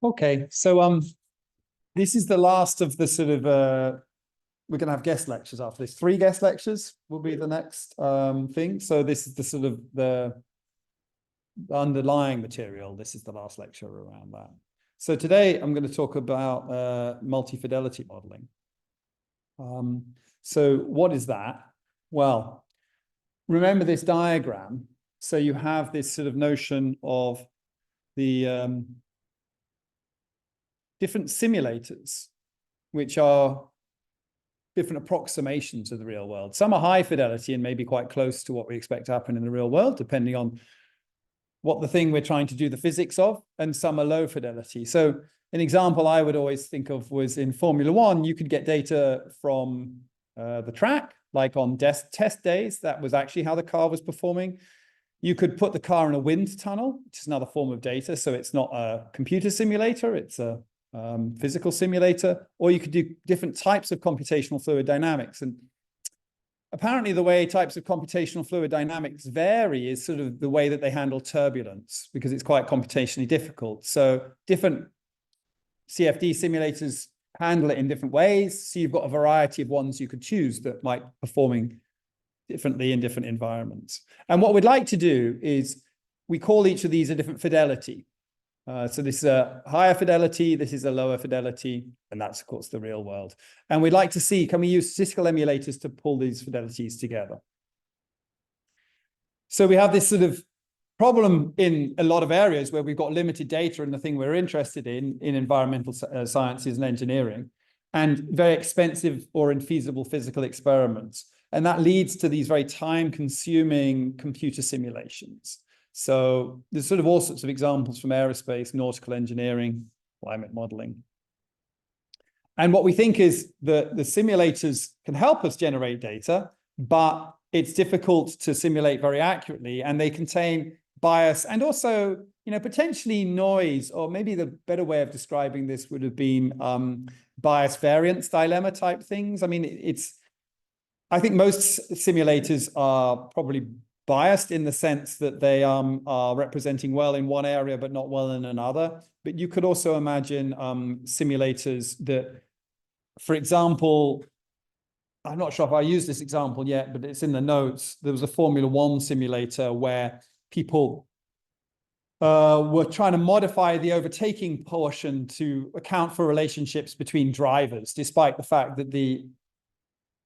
Okay, so this is the last of the sort of we're going to have guest lectures after this. 3 guest lectures will be the next thing. So this is the sort of the underlying material. This is the last lecture around that. So today I'm going to talk about multi-fidelity modeling. So what is that? Well, remember this diagram. So you have this sort of notion of the different simulators, which are different approximations of the real world. Some are high fidelity and maybe quite close to what we expect to happen in the real world, depending on what the thing we're trying to do the physics of, and some are low fidelity. So an example I would always think of was in Formula One, you could get data from the track, like on test days. That was actually how the car was performing. You could put the car in a wind tunnel, which is another form of data. So it's not a computer simulator, it's a physical simulator, or you could do different types of computational fluid dynamics. And apparently the way types of computational fluid dynamics vary is sort of the way that they handle turbulence, because it's quite computationally difficult. So different CFD simulators handle it in different ways. So you've got a variety of ones you could choose that might be performing differently in different environments. And what we'd like to do is we call each of these a different fidelity. So this is a higher fidelity, this is a lower fidelity, and that's, of course, the real world. And we'd like to see, can we use statistical emulators to pull these fidelities together? So we have this sort of problem in a lot of areas where we've got limited data and the thing we're interested in environmental sciences and engineering, and very expensive or infeasible physical experiments. And that leads to these very time-consuming computer simulations. So there's sort of all sorts of examples from aerospace, nautical engineering, climate modeling. And what we think is that the simulators can help us generate data, but it's difficult to simulate very accurately, and they contain bias and also, potentially noise, or maybe the better way of describing this would have been bias variance dilemma type things. I mean, I think most simulators are probably biased in the sense that they are representing well in one area, but not well in another. But you could also imagine simulators that, for example, I'm not sure if I used this example yet, but it's in the notes. There was a Formula One simulator where people were trying to modify the overtaking portion to account for relationships between drivers, despite the fact that the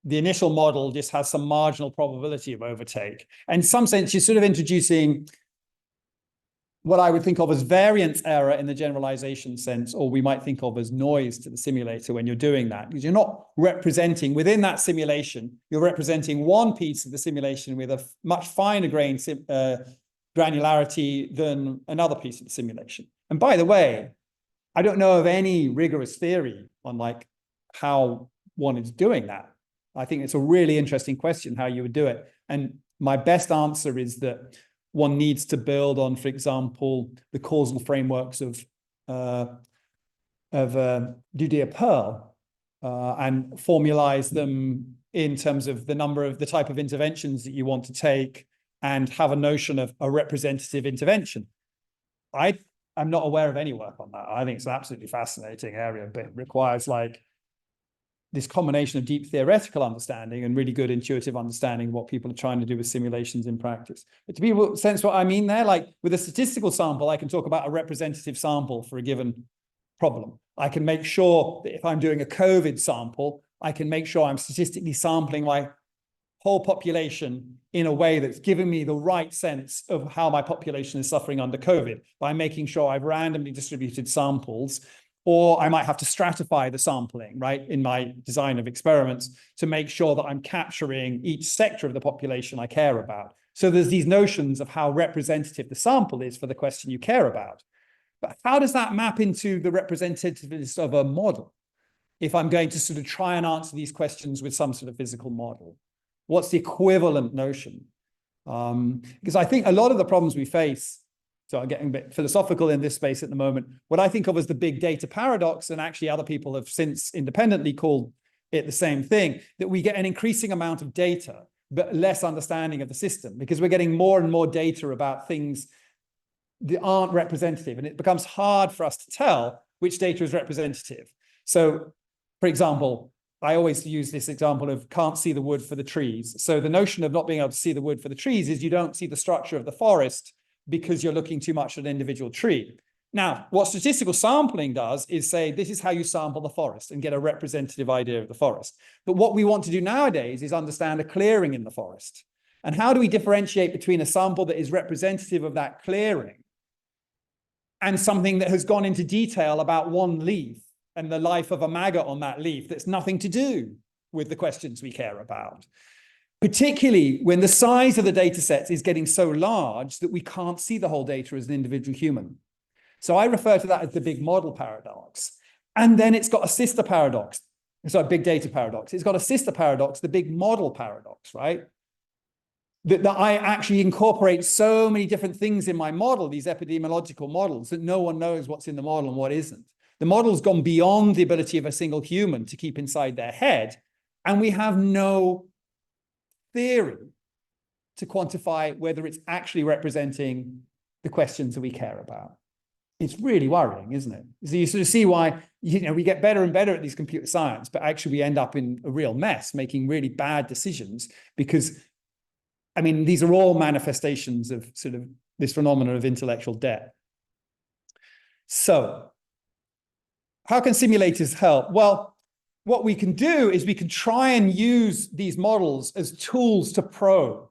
initial model just has some marginal probability of overtake. And in some sense, you're sort of introducing what I would think of as variance error in the generalization sense, or we might think of as noise to the simulator when you're doing that, because you're not representing within that simulation, you're representing one piece of the simulation with a much finer grained granularity than another piece of the simulation. And by the way, I don't know of any rigorous theory on like how one is doing that. I think it's a really interesting question how you would do it. And my best answer is that one needs to build on, for example, the causal frameworks of Didier-Pearl and formalize them in terms of the type of interventions that you want to take and have a notion of a representative intervention. I'm not aware of any work on that. I think it's an absolutely fascinating area, but it requires like this combination of deep theoretical understanding and really good intuitive understanding of what people are trying to do with simulations in practice. But to people sense what I mean there, like with a statistical sample, I can talk about a representative sample for a given problem. I can make sure that if I'm doing a COVID sample, I can make sure I'm statistically sampling my whole population in a way that's giving me the right sense of how my population is suffering under COVID by making sure I've randomly distributed samples. Or I might have to stratify the sampling, right, in my design of experiments to make sure that I'm capturing each sector of the population I care about. So there's these notions of how representative the sample is for the question you care about. But how does that map into the representativeness of a model? If I'm going to sort of try and answer these questions with some sort of physical model, what's the equivalent notion? Because I think a lot of the problems we face, so I'm getting a bit philosophical in this space at the moment, what I think of as the big data paradox, and actually other people have since independently called it the same thing, that we get an increasing amount of data, but less understanding of the system, because we're getting more and more data about things that aren't representative. And it becomes hard for us to tell which data is representative. So, for example, I always use this example of can't see the wood for the trees. So the notion of not being able to see the wood for the trees is you don't see the structure of the forest because you're looking too much at an individual tree. Now, what statistical sampling does is say, this is how you sample the forest and get a representative idea of the forest. But what we want to do nowadays is understand a clearing in the forest. And how do we differentiate between a sample that is representative of that clearing and something that has gone into detail about one leaf and the life of a maggot on that leaf that's nothing to do with the questions we care about? Particularly when the size of the data sets is getting so large that we can't see the whole data as an individual human. So I refer to that as the big model paradox. And then it's got a sister paradox. It's a big data paradox. It's got a sister paradox, the big model paradox, right? That I actually incorporate so many different things in my model, these epidemiological models, that no one knows what's in the model and what isn't. The model's gone beyond the ability of a single human to keep inside their head. And we have no theory to quantify whether it's actually representing the questions that we care about. It's really worrying, isn't it? So you sort of see why, we get better and better at these computer science, but actually we end up in a real mess, making really bad decisions because, I mean, these are all manifestations of sort of this phenomenon of intellectual debt. So how can simulators help? Well, what we can do is we can try and use these models as tools to probe,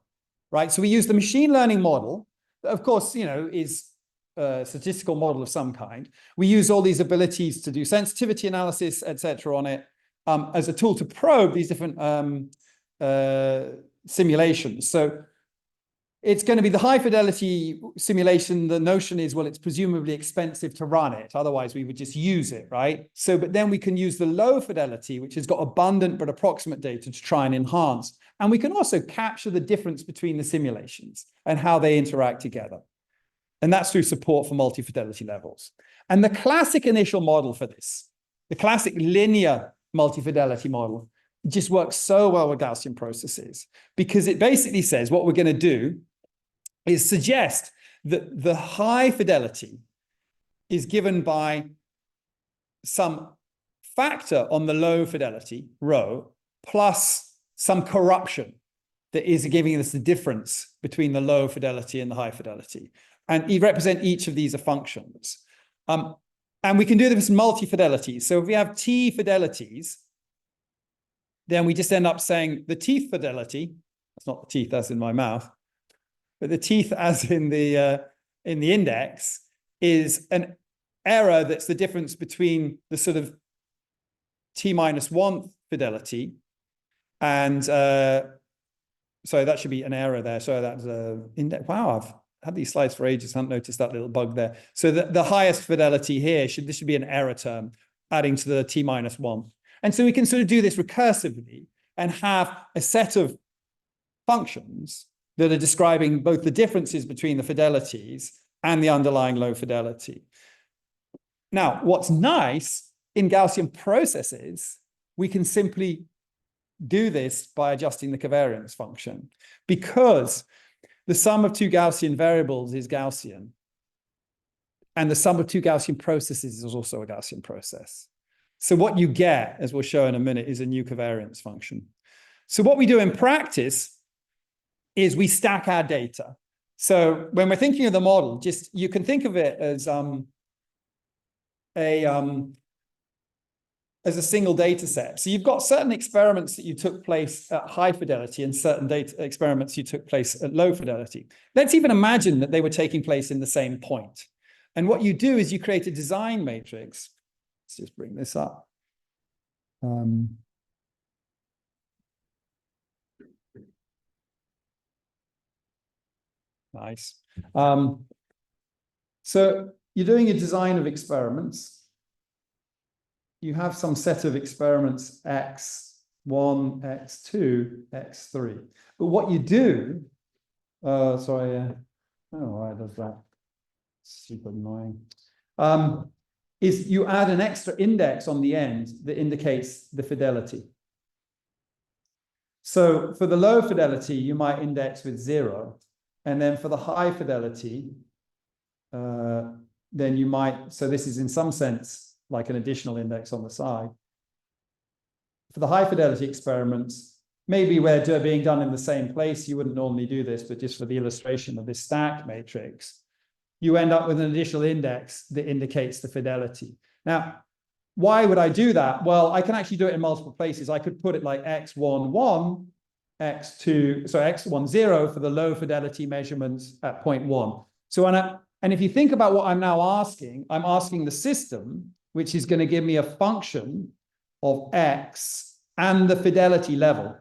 right? So we use the machine learning model, that of course, is a statistical model of some kind. We use all these abilities to do sensitivity analysis, etc., on it as a tool to probe these different simulations. So it's going to be the high fidelity simulation. The notion is, well, it's presumably expensive to run it. Otherwise, we would just use it, right? So, but then we can use the low fidelity, which has got abundant but approximate data to try and enhance. And we can also capture the difference between the simulations and how they interact together. And that's through support for multi-fidelity levels. And the classic initial model for this, the classic linear multi-fidelity model, just works so well with Gaussian processes because it basically says what we're going to do is suggest that the high fidelity is given by some factor on the low fidelity, rho, plus some corruption that is giving us the difference between the low fidelity and the high fidelity. And we represent each of these as functions. And we can do this multi-fidelity. So if we have T fidelities, then we just end up saying the teeth fidelity, that's not the teeth as in my mouth, but the teeth as in the index is an error that's the difference between the sort of T-1 fidelity and, sorry, that should be an error there. So that's index. Wow, I've had these slides for ages, haven't noticed that little bug there. So the highest fidelity here, this should be an error term, adding to the T-1. And so we can sort of do this recursively and have a set of functions that are describing both the differences between the fidelities and the underlying low fidelity. Now, what's nice in Gaussian processes, we can simply do this by adjusting the covariance function because the sum of two Gaussian variables is Gaussian. And the sum of two Gaussian processes is also a Gaussian process. So what you get, as we'll show in a minute, is a new covariance function. So what we do in practice is we stack our data. So when we're thinking of the model, you can think of it as a single data set. So you've got certain experiments that you took place at high fidelity and certain data experiments you took place at low fidelity. Let's even imagine that they were taking place in the same point. And what you do is you create a design matrix. Let's just bring this up. Nice. So you're doing a design of experiments. You have some set of experiments x1, x2, x3. But what you do, sorry, I don't know why it does that. Super annoying. Is you add an extra index on the end that indicates the fidelity. So for the low fidelity, you might index with 0. And then for the high fidelity, then you might, so this is in some sense like an additional index on the side. For the high fidelity experiments, maybe where they're being done in the same place, you wouldn't normally do this, but just for the illustration of this stack matrix, you end up with an additional index that indicates the fidelity. Now, why would I do that? Well, I can actually do it in multiple places. I could put it like x11, x10 for the low fidelity measurements at 0.1. So and if you think about what I'm now asking, I'm asking the system, which is going to give me a function of x and the fidelity level,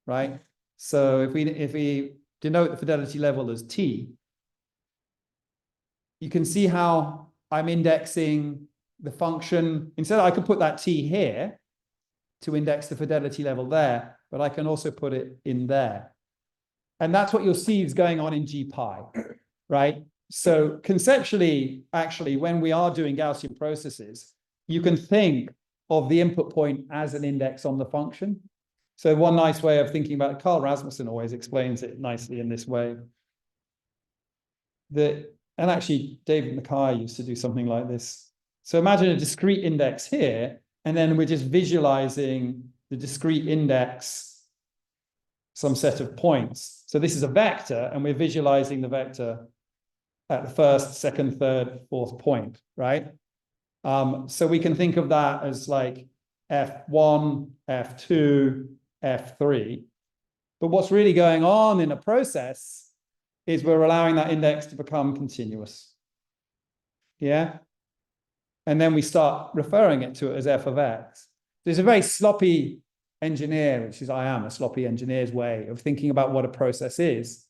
right? So if we denote the fidelity level as t, you can see how I'm indexing the function. Instead, I could put that t here to index the fidelity level there, but I can also put it in there. And that's what you'll see is going on in gpi, right? So conceptually, actually, when we are doing Gaussian processes, you can think of the input point as an index on the function. So one nice way of thinking about it, Carl Rasmussen always explains it nicely in this way. And actually, David Mackay used to do something like this. So imagine a discrete index here, and then we're just visualizing the discrete index, some set of points. So this is a vector, and we're visualizing the vector at the first, second, third, fourth point, right? So we can think of that as like F1, F2, F3. But what's really going on in a process is we're allowing that index to become continuous. Yeah? And then we start referring it to it as f of x. There's a very sloppy engineer, which is I am a sloppy engineer's way of thinking about what a process is.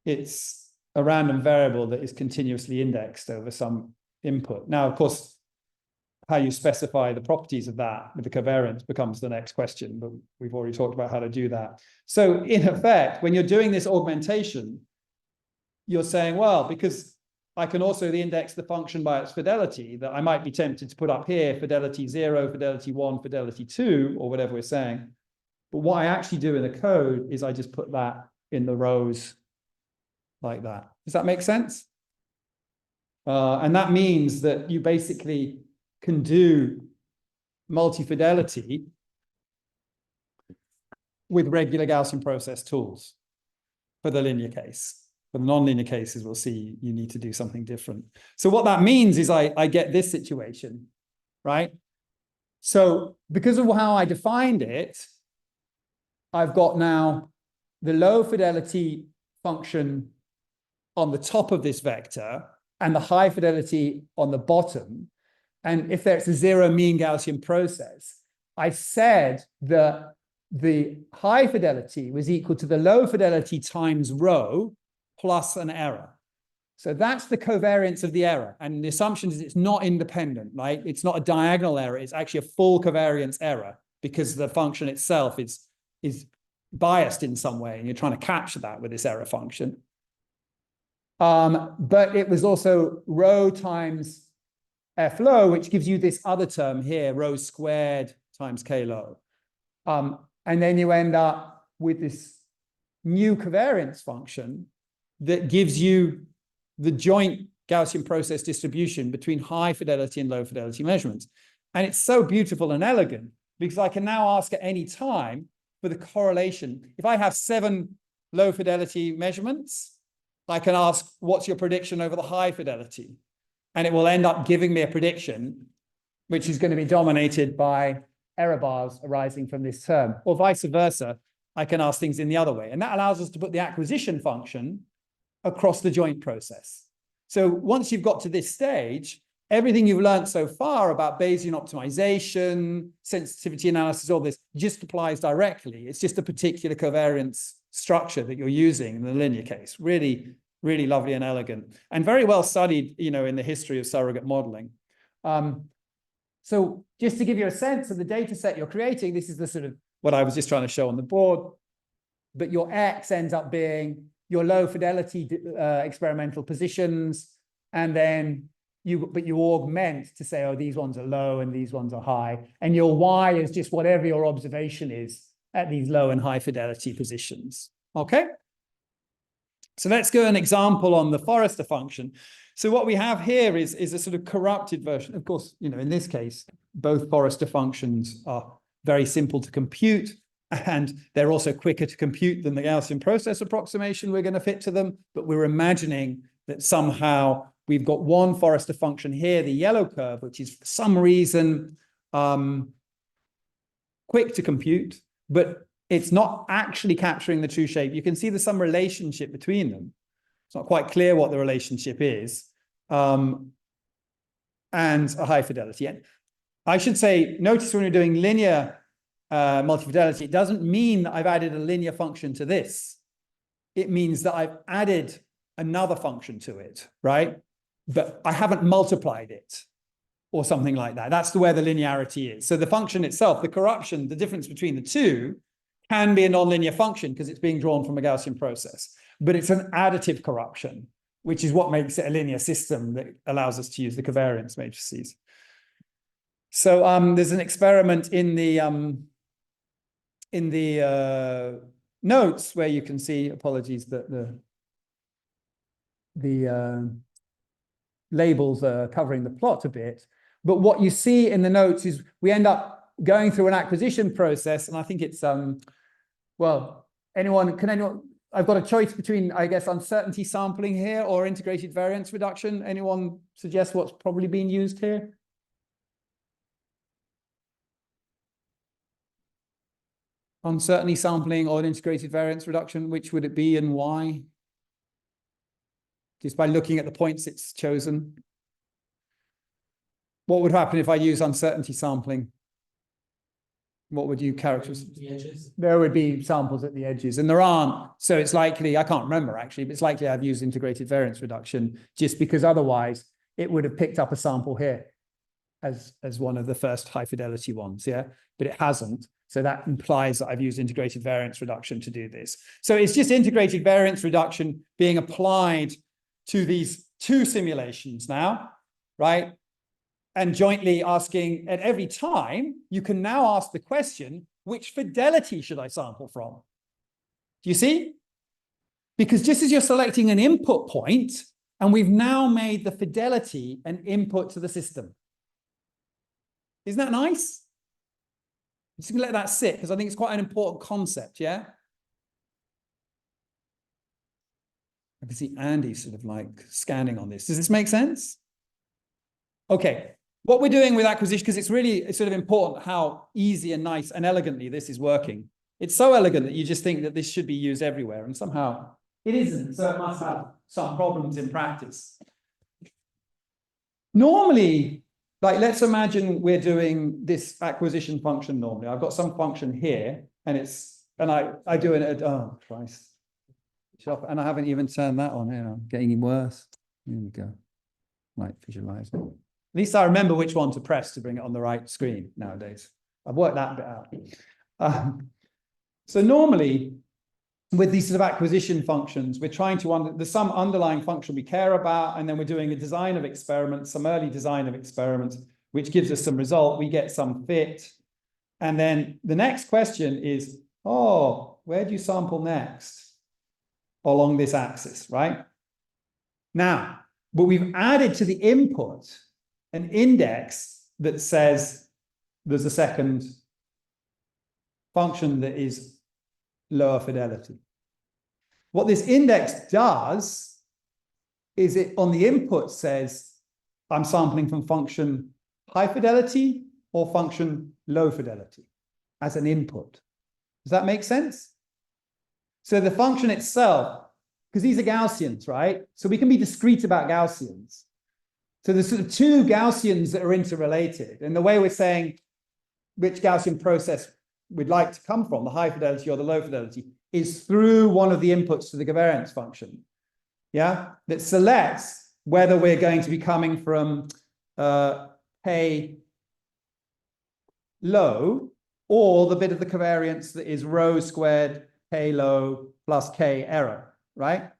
It's a random variable that is continuously indexed over some input. Now, of course, how you specify the properties of that with the covariance becomes the next question, but we've already talked about how to do that. So in effect, when you're doing this augmentation, you're saying, well, because I can also index the function by its fidelity, that I might be tempted to put up here fidelity 0, fidelity 1, fidelity 2, or whatever we're saying. But what I actually do in the code is I just put that in the rows like that. Does that make sense? And that means that you basically can do multi-fidelity with regular Gaussian process tools for the linear case. For the nonlinear cases, we'll see you need to do something different. So what that means is I get this situation, right? So because of how I defined it, I've got now the low fidelity function on the top of this vector and the high fidelity on the bottom. And if there's a zero mean Gaussian process, I said that the high fidelity was equal to the low fidelity times rho plus an error. So that's the covariance of the error. And the assumption is it's not independent, right? It's not a diagonal error. It's actually a full covariance error because the function itself is biased in some way. And you're trying to capture that with this error function. But it was also rho times f low, which gives you this other term here, rho squared times k low. And then you end up with this new covariance function that gives you the joint Gaussian process distribution between high fidelity and low fidelity measurements. And it's so beautiful and elegant because I can now ask at any time for the correlation. If I have 7 low fidelity measurements, I can ask, what's your prediction over the high fidelity? And it will end up giving me a prediction, which is going to be dominated by error bars arising from this term. Or vice versa, I can ask things in the other way. And that allows us to put the acquisition function across the joint process. So once you've got to this stage, everything you've learned so far about Bayesian optimization, sensitivity analysis, all this just applies directly. It's just a particular covariance structure that you're using in the linear case. Really, really lovely and elegant, and very well studied, in the history of surrogate modeling. So just to give you a sense of the data set you're creating, this is the sort of what I was just trying to show on the board. But your X ends up being your low fidelity experimental positions, and then you augment to say, oh, these ones are low and these ones are high, and your Y is just whatever your observation is at these low and high fidelity positions. Okay. So let's go an example on the Forrester function. So what we have here is a sort of corrupted version. Of course, in this case, both Forrester functions are very simple to compute, and they're also quicker to compute than the Gaussian process approximation we're going to fit to them. But we're imagining that somehow we've got one Forrester function here, the yellow curve, which is for some reason quick to compute, but it's not actually capturing the true shape. You can see there's some relationship between them. It's not quite clear what the relationship is, and a high fidelity. And I should say, notice when we're doing linear multifidelity, it doesn't mean that I've added a linear function to this. It means that I've added another function to it, right? But I haven't multiplied it or something like that. That's where the linearity is. So the function itself, the corruption, the difference between the two can be a nonlinear function because it's being drawn from a Gaussian process. But it's an additive corruption, which is what makes it a linear system that allows us to use the covariance matrices. So there's an experiment in the notes where you can see, apologies, that the labels are covering the plot a bit. But what you see in the notes is we end up going through an acquisition process, and I think it's well, anyone? I've got a choice between, I guess, uncertainty sampling here or integrated variance reduction. Anyone suggest what's probably being used here? Uncertainty sampling or integrated variance reduction, which would it be and why? Just by looking at the points it's chosen. What would happen if I use uncertainty sampling? What would you characterize? The edges. There would be samples at the edges, and there aren't. So it's likely, I can't remember actually, but it's likely I've used integrated variance reduction just because otherwise it would have picked up a sample here as one of the first high fidelity ones, yeah? But it hasn't. So that implies that I've used integrated variance reduction to do this. So it's just integrated variance reduction being applied to these two simulations now, right? And jointly asking at every time, you can now ask the question, which fidelity should I sample from? Do you see? Because just as you're selecting an input point, and we've now made the fidelity an input to the system. Isn't that nice? I'm just gonna let that sit because I think it's quite an important concept, yeah? I can see Andy sort of like scanning on this. Does this make sense? Okay. What we're doing with acquisition, because it's sort of important how easy and nice and elegantly this is working. It's so elegant that you just think that this should be used everywhere, and somehow it isn't, so it must have some problems in practice. Normally, like let's imagine we're doing this acquisition function normally. I've got some function here, and I do it, oh Christ. And I haven't even turned that on here. I'm getting worse. Here we go. Might visualize it. At least I remember which one to press to bring it on the right screen nowadays. I've worked that bit out. So normally, with these sort of acquisition functions, we're trying to, there's some underlying function we care about, and then we're doing a design of experiments, some early design of experiments, which gives us some result. We get some fit. And then the next question is, oh, where do you sample next? Along this axis, right? Now, but we've added to the input an index that says there's a second function that is lower fidelity. What this index does is it on the input says I'm sampling from function high fidelity or function low fidelity as an input. Does that make sense? So the function itself, because these are Gaussians, right? So we can be discrete about Gaussians. So there's sort of two Gaussians that are interrelated. And the way we're saying which Gaussian process we'd like to come from, the high fidelity or the low fidelity, is through one of the inputs to the covariance function. Yeah, that selects whether we're going to be coming from K low or the bit of the covariance that is rho squared K low plus K error, right?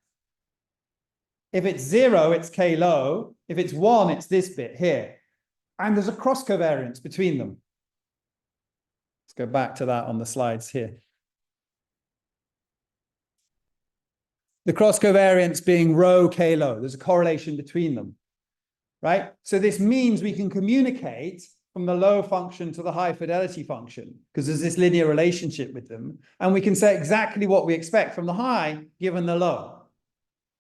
If it's 0, it's K low. If it's 1, it's this bit here. And there's a cross covariance between them. Let's go back to that on the slides here. The cross covariance being rho k low. There's a correlation between them, right? So this means we can communicate from the low function to the high fidelity function because there's this linear relationship with them. And we can say exactly what we expect from the high given the low.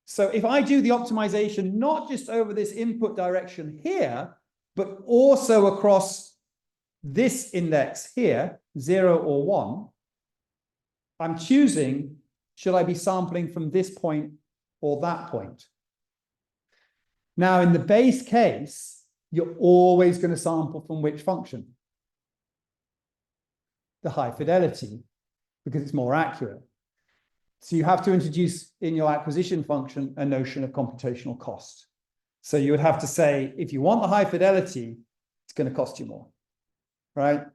So if I do the optimization, not just over this input direction here, but also across this index here, 0 or 1, I'm choosing, should I be sampling from this point or that point? Now, in the base case, you're always going to sample from which function? The high fidelity, because it's more accurate. So you have to introduce in your acquisition function a notion of computational cost. So you would have to say, if you want the high fidelity, it's going to cost you more, right?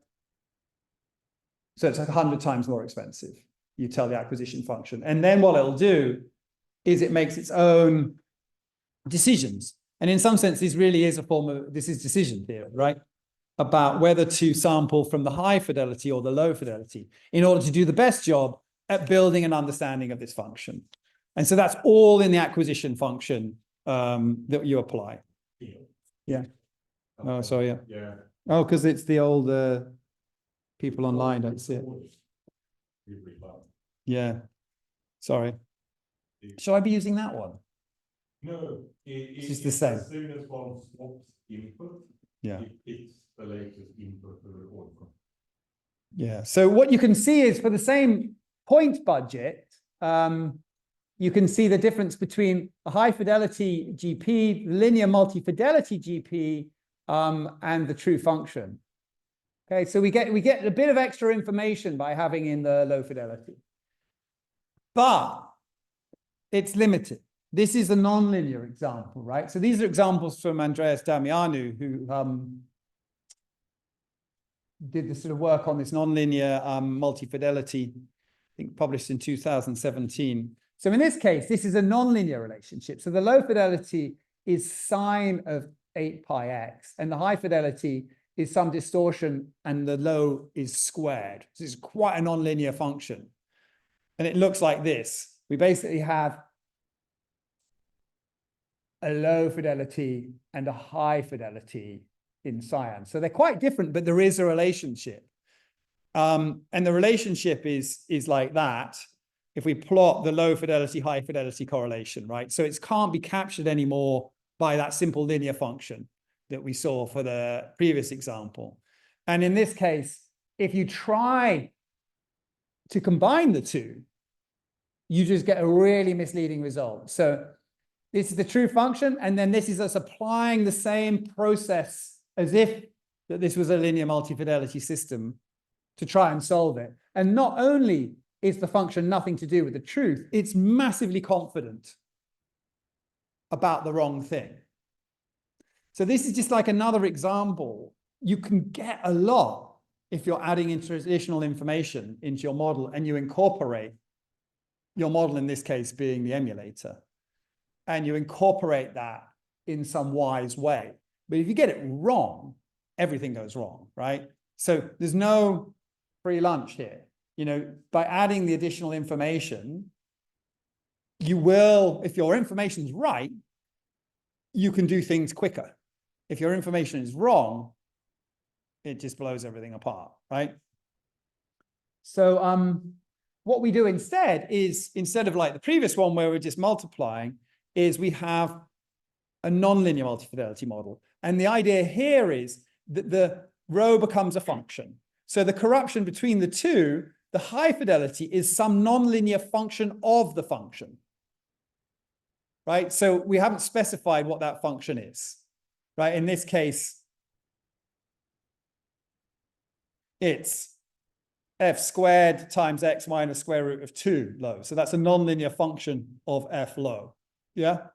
So it's like 100 times more expensive. You tell the acquisition function. And then what it'll do is it makes its own decisions. And in some sense, this really is a form of, this is decision theory, right? About whether to sample from the high fidelity or the low fidelity in order to do the best job at building an understanding of this function. And so that's all in the acquisition function that you apply. Yeah. Oh, sorry, yeah. Yeah. Oh, because it's the old people online don't see it. Yeah. Sorry. Shall I be using that one? No, it's the same. As soon as one swaps input, yeah, it picks the latest input to the order. Yeah. So what you can see is for the same point budget, you can see the difference between a high fidelity GP, linear multi-fidelity GP, and the true function. Okay, so we get a bit of extra information by having in the low fidelity, but it's limited. This is a nonlinear example, right? So these are examples from Andreas Damianu, who did this sort of work on this nonlinear multi-fidelity, I think published in 2017. So in this case, this is a nonlinear relationship. So the low fidelity is sine of 8 pi x, and the high fidelity is some distortion, and the low is squared. So it's quite a nonlinear function. And it looks like this. We basically have a low fidelity and a high fidelity in cyan. So they're quite different, but there is a relationship. And the relationship is like that if we plot the low fidelity, high fidelity correlation, right? So it can't be captured anymore by that simple linear function that we saw for the previous example. And in this case, if you try to combine the two, you just get a really misleading result. So this is the true function, and then this is us applying the same process as if that this was a linear multi-fidelity system to try and solve it. And not only is the function nothing to do with the truth, it's massively confident about the wrong thing. So this is just like another example. You can get a lot if you're adding in traditional information into your model and you incorporate your model, in this case being the emulator, and you incorporate that in some wise way. But if you get it wrong, everything goes wrong, right? So there's no free lunch here. You know, by adding the additional information, you will, if your information is right, you can do things quicker. If your information is wrong, it just blows everything apart, right? So what we do instead is, instead of like the previous one where we're just multiplying, is we have a nonlinear multi-fidelity model. And the idea here is that the rho becomes a function. So the corruption between the two, the high fidelity is some nonlinear function of the function, right? So we haven't specified what that function is, right? In this case, it's f squared times x minus square root of 2 low. So that's a nonlinear function of f low. Yeah.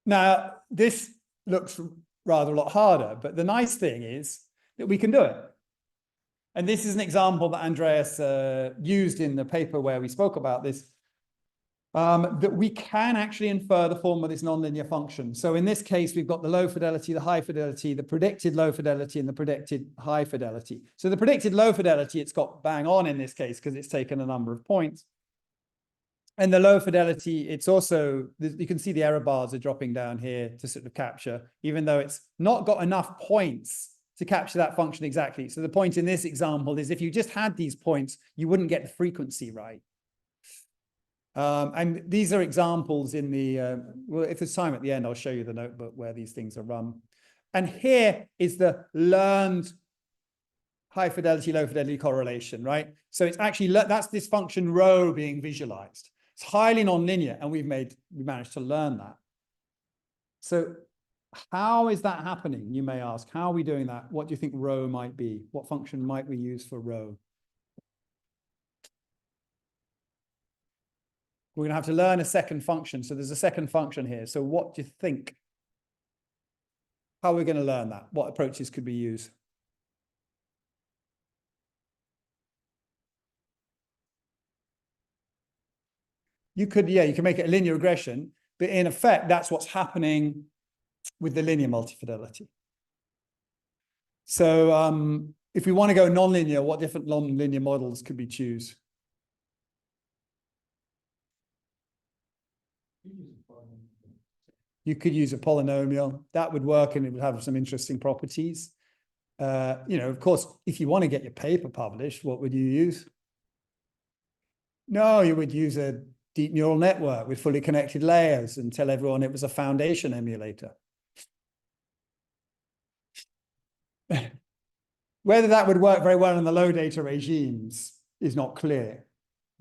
Now, this looks rather a lot harder, but the nice thing is that we can do it. And this is an example that Andreas used in the paper where we spoke about this. that we can actually infer the form of this nonlinear function. So in this case, we've got the low fidelity, the high fidelity, the predicted low fidelity, and the predicted high fidelity. So the predicted low fidelity, it's got bang on in this case because it's taken a number of points. And the low fidelity, it's also, you can see the error bars are dropping down here to sort of capture, even though it's not got enough points to capture that function exactly. So the point in this example is if you just had these points, you wouldn't get the frequency right. And these are examples in the, well, if there's time at the end, I'll show you the notebook where these things are run. And here is the learned high fidelity, low fidelity correlation, right? So it's actually, that's this function rho being visualized. It's highly nonlinear, and we managed to learn that. So how is that happening? You may ask, how are we doing that? What do you think rho might be? What function might we use for rho? We're going to have to learn a second function. So there's a second function here. So what do you think? How are we going to learn that? What approaches could we use? You could make it a linear regression, but in effect, that's what's happening with the linear multifidelity. So if we want to go nonlinear, what different nonlinear models could we choose? You could use a polynomial. That would work, and it would have some interesting properties. Of course, if you want to get your paper published, what would you use? No, you would use a deep neural network with fully connected layers and tell everyone it was a foundation emulator. Whether that would work very well in the low data regimes is not clear.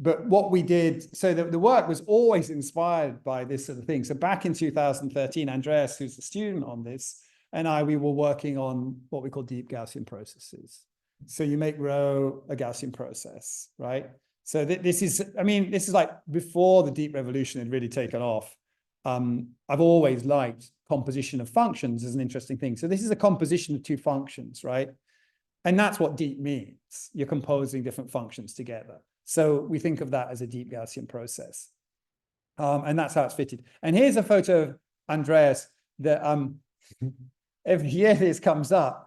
But what we did, so the work was always inspired by this sort of thing. So back in 2013, Andreas, who's the student on this, and we were working on what we call deep Gaussian processes. So you make rho a Gaussian process, right? So this is like before the deep revolution had really taken off. I've always liked composition of functions as an interesting thing. So this is a composition of two functions, right? And that's what deep means. You're composing different functions together. So we think of that as a deep Gaussian process. And that's how it's fitted. And here's a photo of Andreas that every year this comes up.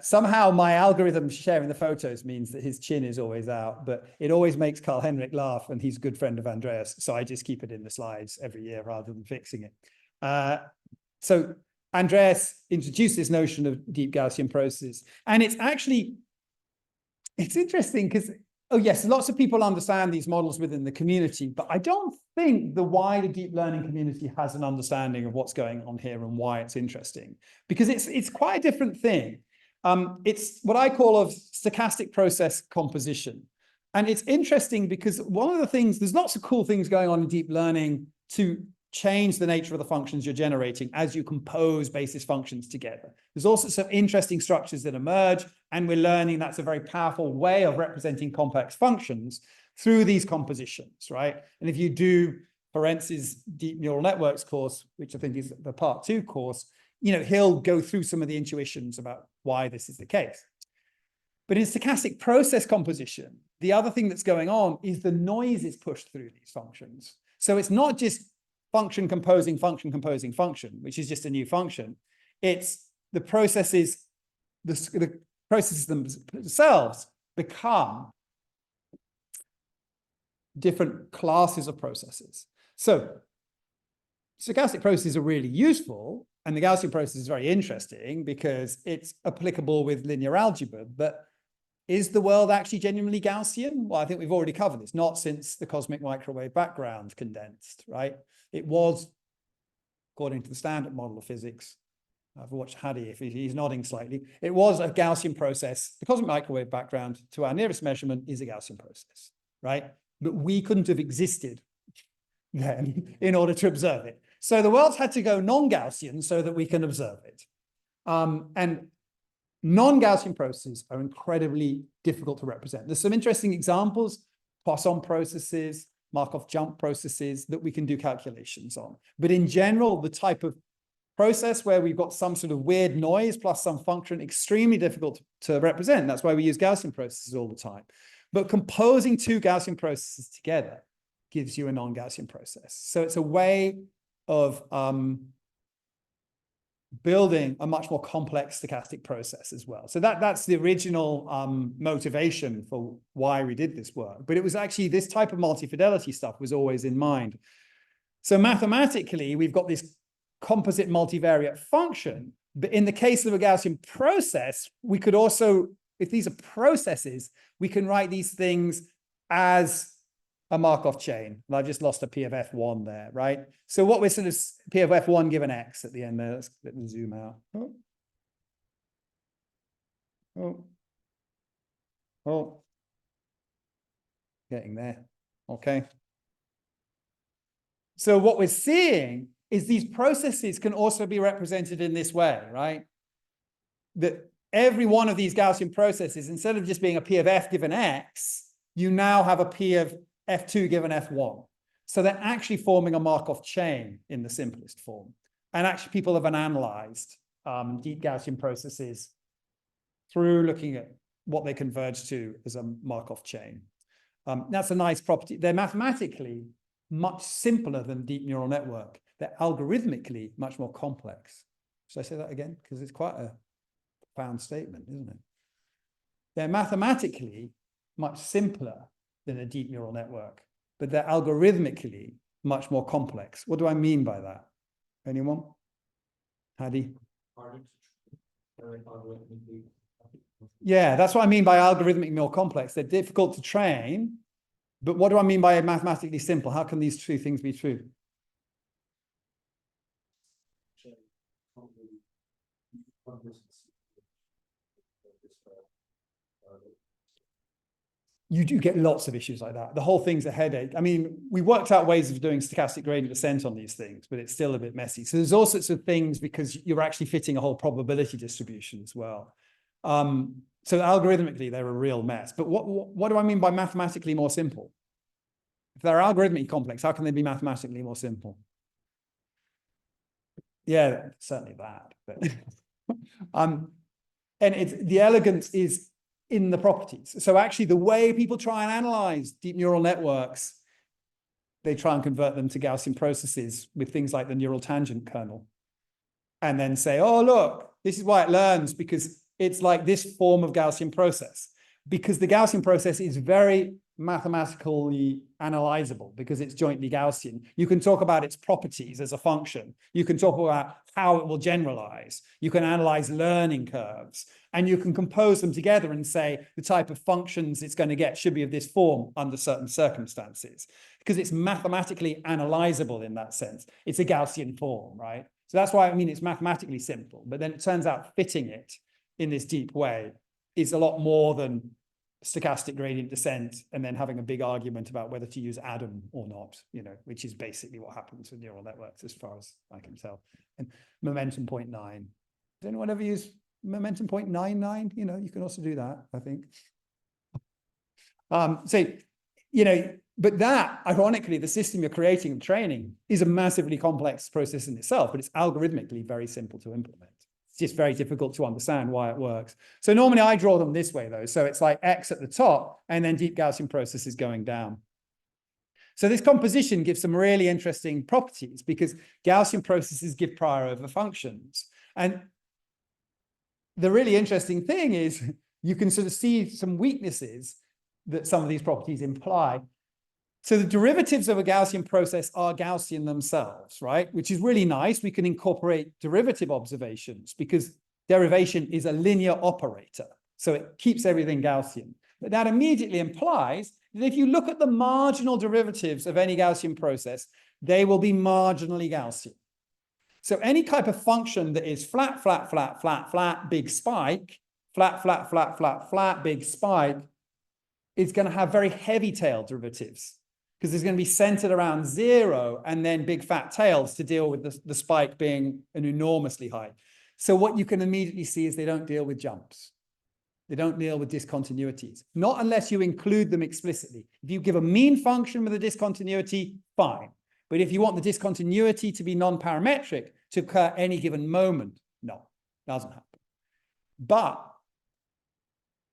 Somehow my algorithm sharing the photos means that his chin is always out, but it always makes Carl-Henrik laugh, and he's a good friend of Andreas. So I just keep it in the slides every year rather than fixing it. So Andreas introduced this notion of deep Gaussian processes. And it's interesting because, oh yes, lots of people understand these models within the community, but I don't think the wider deep learning community has an understanding of what's going on here and why it's interesting, because it's quite a different thing. It's what I call a stochastic process composition. And it's interesting because one of the things, there's lots of cool things going on in deep learning to change the nature of the functions you're generating as you compose basis functions together. There's also some interesting structures that emerge, and we're learning that's a very powerful way of representing complex functions through these compositions, right? And if you do Ferentz's deep neural networks course, which I think is the part 2 course, he'll go through some of the intuitions about why this is the case. But in stochastic process composition, the other thing that's going on is the noise is pushed through these functions. So it's not just function composing function, which is just a new function. It's the processes, the processes themselves become different classes of processes. So stochastic processes are really useful, and the Gaussian process is very interesting because it's applicable with linear algebra. But is the world actually genuinely Gaussian? Well, I think we've already covered this, not since the cosmic microwave background condensed, right? It was, according to the standard model of physics, I've watched Hadi, if he's nodding slightly, it was a Gaussian process. The cosmic microwave background to our nearest measurement is a Gaussian process, right? But we couldn't have existed then in order to observe it. So the world's had to go non-Gaussian so that we can observe it. And non-Gaussian processes are incredibly difficult to represent. There's some interesting examples, Poisson processes, Markov jump processes that we can do calculations on. But in general, the type of process where we've got some sort of weird noise plus some function, extremely difficult to represent. That's why we use Gaussian processes all the time. But composing two Gaussian processes together gives you a non-Gaussian process. So it's a way of building a much more complex stochastic process as well. So that's the original motivation for why we did this work. But it was actually this type of multi-fidelity stuff was always in mind. So mathematically, we've got this composite multivariate function. But in the case of a Gaussian process, we could also, if these are processes, we can write these things as a Markov chain. And I've just lost a P of F1 there, right? So what we're sort of P of F1 given X at the end there. Let me zoom out. Oh. Getting there. Okay. So what we're seeing is these processes can also be represented in this way, right? That every one of these Gaussian processes, instead of just being a P of F given X, you now have a P of F2 given F1. So they're actually forming a Markov chain in the simplest form. And actually people have analyzed deep Gaussian processes through looking at what they converge to as a Markov chain. That's a nice property. They're mathematically much simpler than deep neural network. They're algorithmically much more complex. Should I say that again? Because it's quite a profound statement, isn't it? They're mathematically much simpler than a deep neural network, but they're algorithmically much more complex. What do I mean by that? Anyone? Hadi? Yeah, that's what I mean by algorithmically more complex. They're difficult to train, but what do I mean by mathematically simple? How can these two things be true? You do get lots of issues like that. The whole thing's a headache. I mean, we worked out ways of doing stochastic gradient descent on these things, but it's still a bit messy. So there's all sorts of things because you're actually fitting a whole probability distribution as well. So algorithmically, they're a real mess. But what do I mean by mathematically more simple? If they're algorithmically complex, how can they be mathematically more simple? Yeah, certainly that. But and it's the elegance is in the properties. So actually the way people try and analyze deep neural networks, they try and convert them to Gaussian processes with things like the neural tangent kernel. And then say, oh, look, this is why it learns, because it's like this form of Gaussian process. Because the Gaussian process is very mathematically analyzable because it's jointly Gaussian. You can talk about its properties as a function. You can talk about how it will generalize. You can analyze learning curves. And you can compose them together and say the type of functions it's going to get should be of this form under certain circumstances. Because it's mathematically analyzable in that sense. It's a Gaussian form, right? So that's why I mean it's mathematically simple. But then it turns out fitting it in this deep way is a lot more than stochastic gradient descent and then having a big argument about whether to use Adam or not, you know, which is basically what happens with neural networks as far as I can tell. And momentum 0.9. Does anyone ever use momentum 0.99? You know, you can also do that, I think. So, you know, but that, ironically, the system you're creating and training is a massively complex process in itself, but it's algorithmically very simple to implement. It's just very difficult to understand why it works. So normally I draw them this way, though. So it's like X at the top, and then deep Gaussian processes going down. So this composition gives some really interesting properties because Gaussian processes give prior over functions. And the really interesting thing is you can sort of see some weaknesses that some of these properties imply. So the derivatives of a Gaussian process are Gaussian themselves, right? Which is really nice. We can incorporate derivative observations because derivation is a linear operator. So it keeps everything Gaussian. But that immediately implies that if you look at the marginal derivatives of any Gaussian process, they will be marginally Gaussian. So any type of function that is flat, flat, flat, flat, flat, big spike, flat, flat, flat, flat, flat, big spike, is going to have very heavy tail derivatives because it's going to be centered around 0 and then big fat tails to deal with the spike being an enormously high. So what you can immediately see is they don't deal with jumps. They don't deal with discontinuities, not unless you include them explicitly. If you give a mean function with a discontinuity, fine. But if you want the discontinuity to be non-parametric to occur any given moment, no, doesn't happen. But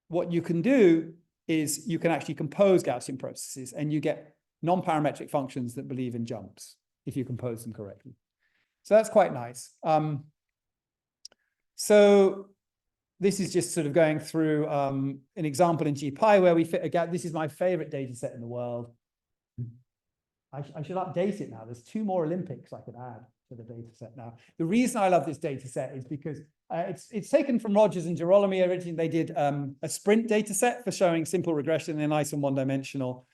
what you can do is you can actually compose Gaussian processes and you get non-parametric functions that believe in jumps, if you compose them correctly. So that's quite nice. So this is just sort of going through an example in GPy where we fit a gap. This is my favorite data set in the world. I should update it now. There's 2 more Olympics I could add to the data set now. The reason I love this data set is because it's taken from Rogers and Girolami. Originally, they did a sprint data set for showing simple regression in nice and one-dimensional.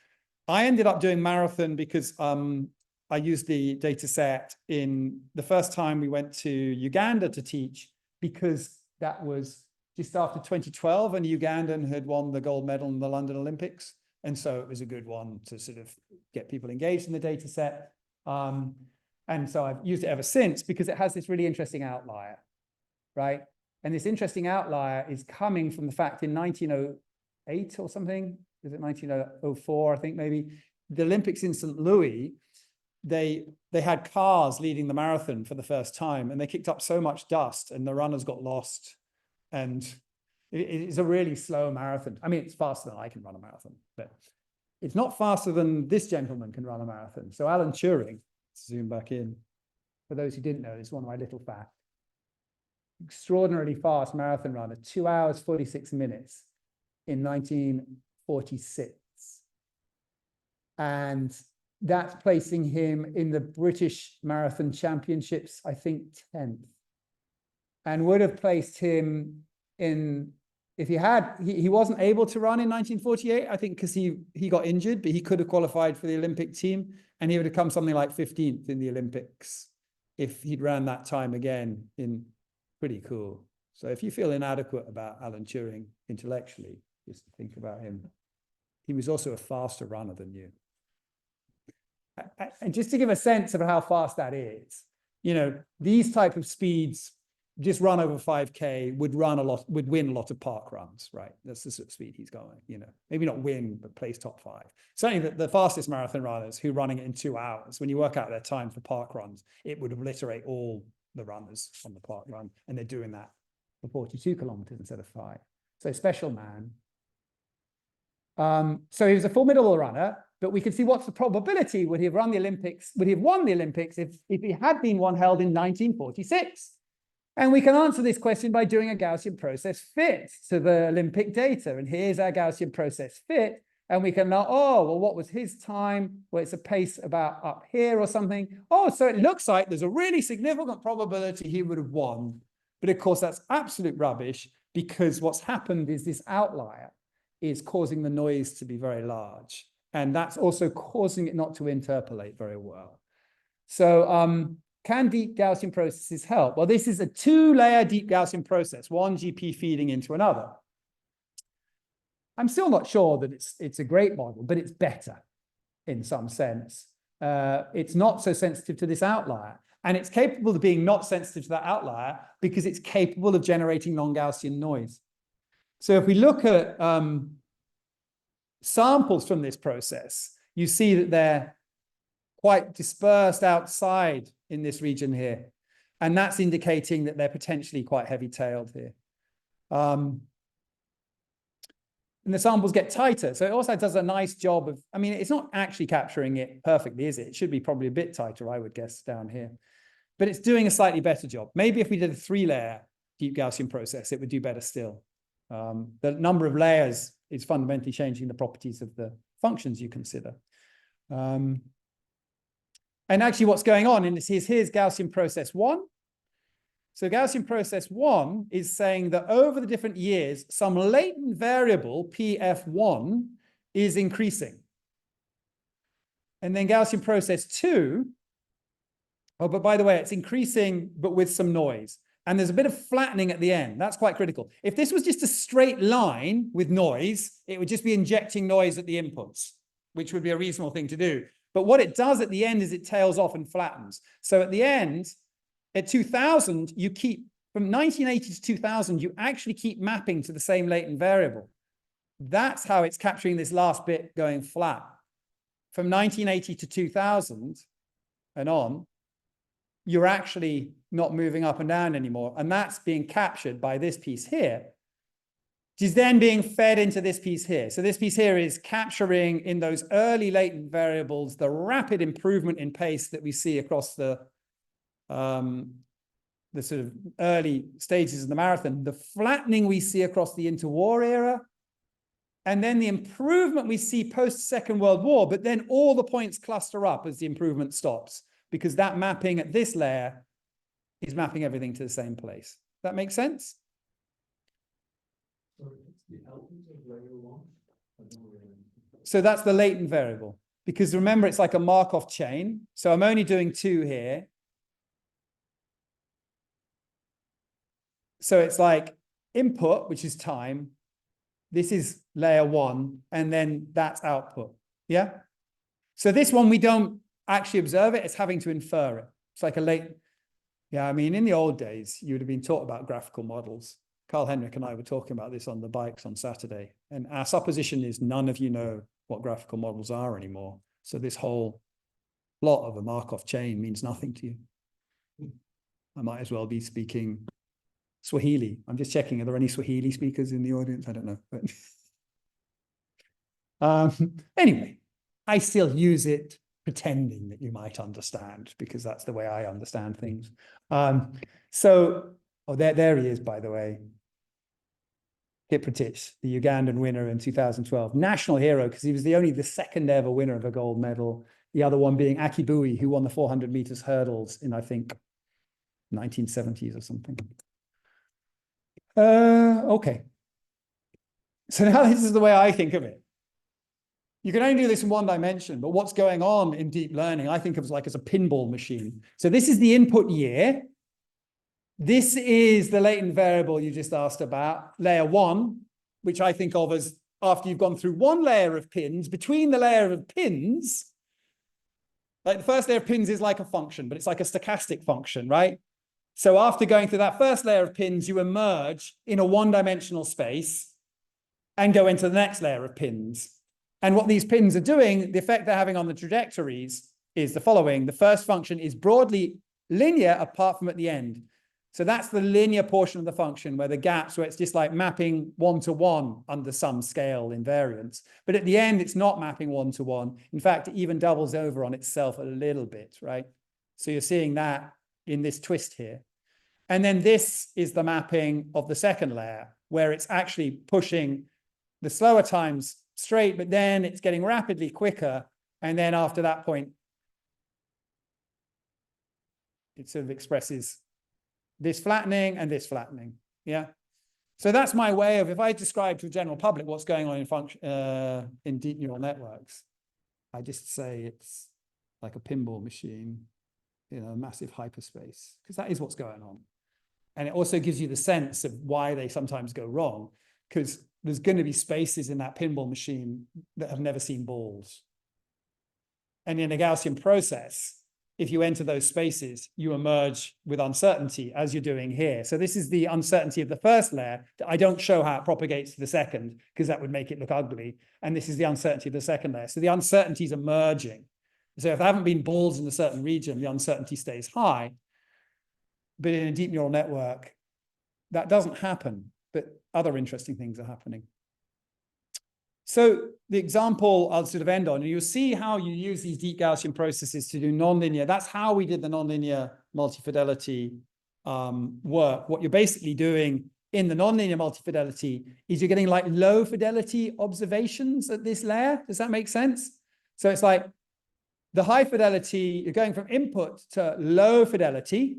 I ended up doing marathon because I used the data set in the first time we went to Uganda to teach, because that was just after 2012 and Ugandan had won the gold medal in the London Olympics. And so it was a good one to sort of get people engaged in the data set. And so I've used it ever since because it has this really interesting outlier, right? And this interesting outlier is coming from the fact in 1908 or something, is it 1904, I think maybe, the Olympics in St. Louis, they had cars leading the marathon for the first time, and they kicked up so much dust and the runners got lost. And it's a really slow marathon. I mean, it's faster than I can run a marathon, but it's not faster than this gentleman can run a marathon. So Alan Turing, zoom back in, for those who didn't know, it's one of my little facts. Extraordinarily fast marathon runner, 2 hours, 46 minutes in 1946. And that's placing him in the British Marathon Championships, I think 10th. And would have placed him in, if he wasn't able to run in 1948, I think because he got injured, but he could have qualified for the Olympic team, and he would have come something like 15th in the Olympics if he'd ran that time again. In pretty cool. So if you feel inadequate about Alan Turing intellectually, just think about him. He was also a faster runner than you. And just to give a sense of how fast that is, you know, these type of speeds, just run over 5K, would win a lot of park runs, right? That's the sort of speed he's going, you know, maybe not win, but place top 5. Certainly the fastest marathon runners who are running it in 2 hours, when you work out their time for park runs, it would obliterate all the runners on the park run. And they're doing that for 42 kilometers instead of 5. So special man. So he was a formidable runner, but we can see what's the probability would he have run the Olympics, would he have won the Olympics if he had been one held in 1946? And we can answer this question by doing a Gaussian process fit to the Olympic data. And here's our Gaussian process fit. And we can know, oh, well, what was his time? Well, it's a pace about up here or something. Oh, so it looks like there's a really significant probability he would have won. But of course, that's absolute rubbish, because what's happened is this outlier is causing the noise to be very large. And that's also causing it not to interpolate very well. So can deep Gaussian processes help? Well, this is a 2-layer deep Gaussian process, one GP feeding into another. I'm still not sure that it's a great model, but it's better in some sense. It's not so sensitive to this outlier. And it's capable of being not sensitive to that outlier because it's capable of generating non-Gaussian noise. So if we look at samples from this process, you see that they're quite dispersed outside in this region here. And that's indicating that they're potentially quite heavy-tailed here. And the samples get tighter. So it also does a nice job of, I mean, it's not actually capturing it perfectly, is it? It should be probably a bit tighter, I would guess, down here. But it's doing a slightly better job. Maybe if we did a 3-layer deep Gaussian process, it would do better still. The number of layers is fundamentally changing the properties of the functions you consider. And actually what's going on in this is, here's Gaussian process 1. So Gaussian process 1 is saying that over the different years, some latent variable, PF1, is increasing. And then Gaussian process 2, oh, but by the way, it's increasing, but with some noise. And there's a bit of flattening at the end. That's quite critical. If this was just a straight line with noise, it would just be injecting noise at the inputs, which would be a reasonable thing to do. But what it does at the end is it tails off and flattens. So at the end, at 2000, you keep, from 1980 to 2000, you actually keep mapping to the same latent variable. That's how it's capturing this last bit going flat. From 1980 to 2000 and on, you're actually not moving up and down anymore. And that's being captured by this piece here. which is then being fed into this piece here. So this piece here is capturing in those early latent variables the rapid improvement in pace that we see across the sort of early stages of the marathon, the flattening we see across the interwar era, and then the improvement we see post-Second World War, but then all the points cluster up as the improvement stops, because that mapping at this layer is mapping everything to the same place. That makes sense? So that's the latent variable, because remember, it's like a Markov chain. So I'm only doing 2 here. So it's like input, which is time. This is layer 1, and then that's output. Yeah. So this one, we don't actually observe it. It's having to infer it. It's like a latent. Yeah, I mean, in the old days, you would have been taught about graphical models. Carl Henrik and I were talking about this on the bikes on Saturday. And our supposition is none of you know what graphical models are anymore. So this whole plot of a Markov chain means nothing to you. I might as well be speaking Swahili. I'm just checking. Are there any Swahili speakers in the audience? I don't know. But anyway, I still use it pretending that you might understand, because that's the way I understand things. Oh, there he is, by the way. Kiprotich, the Ugandan winner in 2012. National hero, because he was the second ever winner of a gold medal. The other one being Akibui, who won the 400 meters hurdles in, I think, 1970s or something. Okay. So now this is the way I think of it. You can only do this in one dimension, but what's going on in deep learning, I think of as a pinball machine. So this is the input year. This is the latent variable you just asked about, layer 1, which I think of as after you've gone through one layer of pins, between the layer of pins, like the first layer of pins is like a function, but it's like a stochastic function, right? So after going through that first layer of pins, you emerge in a one-dimensional space and go into the next layer of pins. And what these pins are doing, the effect they're having on the trajectories is the following. The first function is broadly linear apart from at the end. So that's the linear portion of the function where the gaps, where it's just like mapping 1-to-1 under some scale invariance. But at the end, it's not mapping 1-to-1. In fact, it even doubles over on itself a little bit, right? So you're seeing that in this twist here. And then this is the mapping of the second layer, where it's actually pushing the slower times straight, but then it's getting rapidly quicker. And then after that point, it sort of expresses this flattening and this flattening. Yeah. So that's my way of, if I describe to the general public what's going on in deep neural networks, I just say it's like a pinball machine in a massive hyperspace, because that is what's going on. And it also gives you the sense of why they sometimes go wrong, because there's going to be spaces in that pinball machine that have never seen balls. And in a Gaussian process, if you enter those spaces, you emerge with uncertainty, as you're doing here. So this is the uncertainty of the first layer. I don't show how it propagates to the second, because that would make it look ugly. And this is the uncertainty of the second layer. So the uncertainty is emerging. So if there haven't been balls in a certain region, the uncertainty stays high. But in a deep neural network, that doesn't happen, but other interesting things are happening. So the example I'll sort of end on, and you'll see how you use these deep Gaussian processes to do nonlinear. That's how we did the nonlinear multifidelity work. What you're basically doing in the nonlinear multifidelity is you're getting like low fidelity observations at this layer. Does that make sense? So it's like the high fidelity, you're going from input to low fidelity,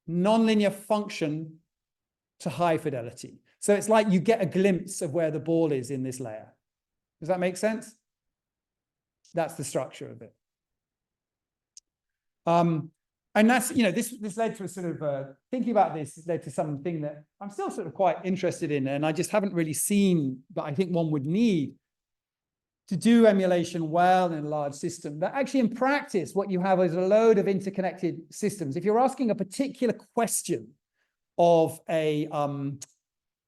nonlinear function to high fidelity. So it's like you get a glimpse of where the ball is in this layer. Does that make sense? That's the structure of it. And that's, this led to a sort of, thinking about this led to something that I'm still sort of quite interested in, and I just haven't really seen, but I think one would need to do emulation well in a large system. That actually in practice, what you have is a load of interconnected systems. If you're asking a particular question of a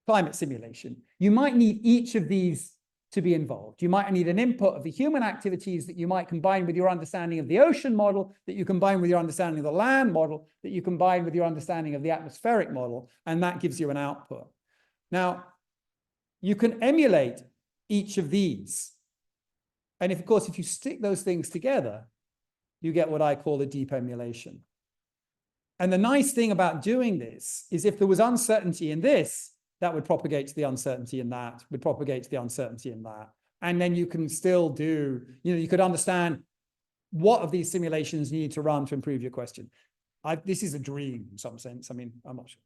climate simulation, you might need each of these to be involved. You might need an input of the human activities that you might combine with your understanding of the ocean model, that you combine with your understanding of the land model, that you combine with your understanding of the atmospheric model, and that gives you an output. Now, you can emulate each of these. And of course, if you stick those things together, you get what I call a deep emulation. And the nice thing about doing this is if there was uncertainty in this, that would propagate to the uncertainty in that, would propagate to the uncertainty in that. And then you can still do, you could understand what of these simulations you need to run to improve your question. This is a dream in some sense. I mean, I'm not sure.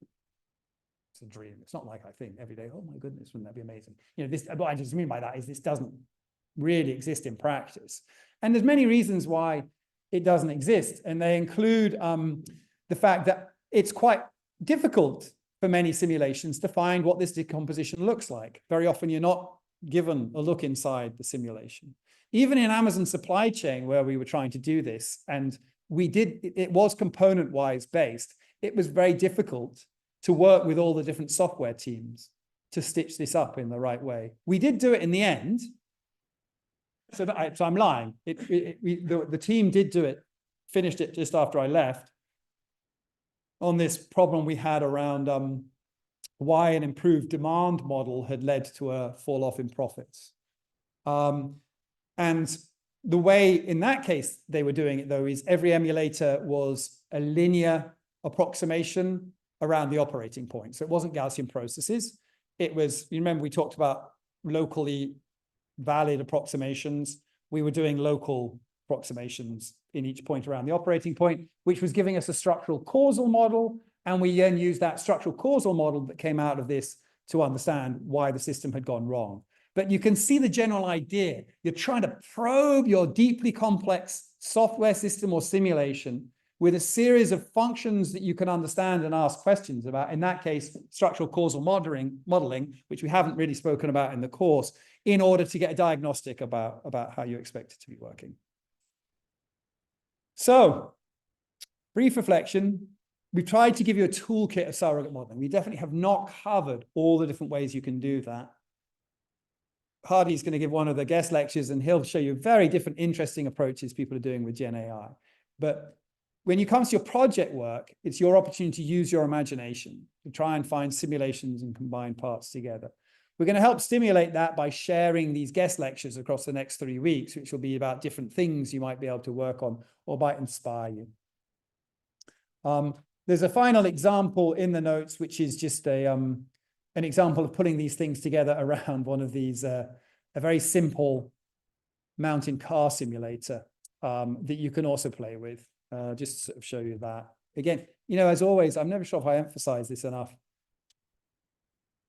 It's a dream. It's not like I think every day, oh my goodness, wouldn't that be amazing? What I just mean by that is this doesn't really exist in practice. And there's many reasons why it doesn't exist. And they include the fact that it's quite difficult for many simulations to find what this decomposition looks like. Very often you're not given a look inside the simulation. Even in Amazon supply chain, where we were trying to do this, and it was component-wise based, it was very difficult to work with all the different software teams to stitch this up in the right way. We did do it in the end. So I'm lying. The team did do it, finished it just after I left, on this problem we had around why an improved demand model had led to a fall off in profits. And the way in that case they were doing it, though, is every emulator was a linear approximation around the operating point. So it wasn't Gaussian processes. It was, you remember we talked about locally valid approximations. We were doing local approximations in each point around the operating point, which was giving us a structural causal model. And we then used that structural causal model that came out of this to understand why the system had gone wrong. But you can see the general idea. You're trying to probe your deeply complex software system or simulation with a series of functions that you can understand and ask questions about. In that case, structural causal modeling, which we haven't really spoken about in the course, in order to get a diagnostic about how you expect it to be working. So, brief reflection. We've tried to give you a toolkit of surrogate modeling. We definitely have not covered all the different ways you can do that. Hardy's going to give one of the guest lectures, and he'll show you very different, interesting approaches people are doing with Gen AI. But when you come to your project work, it's your opportunity to use your imagination to try and find simulations and combine parts together. We're going to help stimulate that by sharing these guest lectures across the next 3 weeks, which will be about different things you might be able to work on or might inspire you. There's a final example in the notes, which is just an example of putting these things together around one of these, a very simple mountain car simulator that you can also play with, just to sort of show you that. Again, as always, I'm never sure if I emphasize this enough.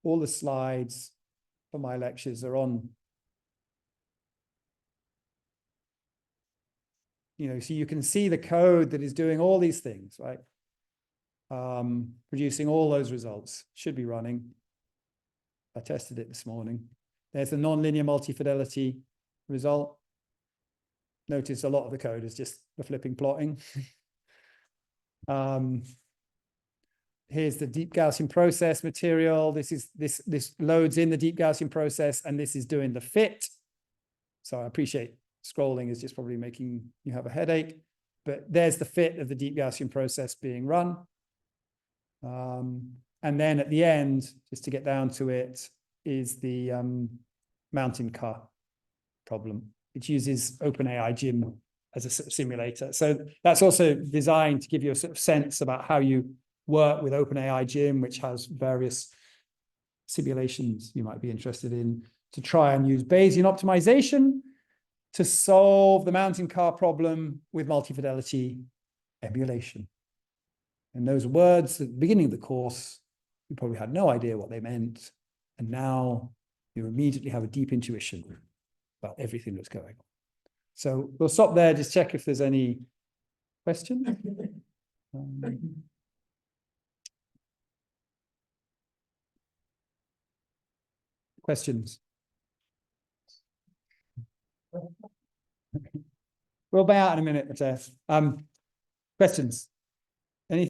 All the slides for my lectures are on, so you can see the code that is doing all these things, right? Producing all those results. Should be running. I tested it this morning. There's the nonlinear multi-fidelity result. Notice a lot of the code is just the flipping plotting. Here's the deep Gaussian process material. This loads in the deep Gaussian process, and this is doing the fit. So I appreciate scrolling is just probably making you have a headache, but there's the fit of the deep Gaussian process being run. And then at the end, just to get down to it, is the mountain car problem, which uses OpenAI Gym as a simulator. So that's also designed to give you a sort of sense about how you work with OpenAI Gym, which has various simulations you might be interested in, to try and use Bayesian optimization to solve the mountain car problem with multi-fidelity emulation. And those words at the beginning of the course, you probably had no idea what they meant. And now you immediately have a deep intuition about everything that's going on. So we'll stop there, just check if there's any questions. Questions? We'll bow out in a minute, Matthias. Questions?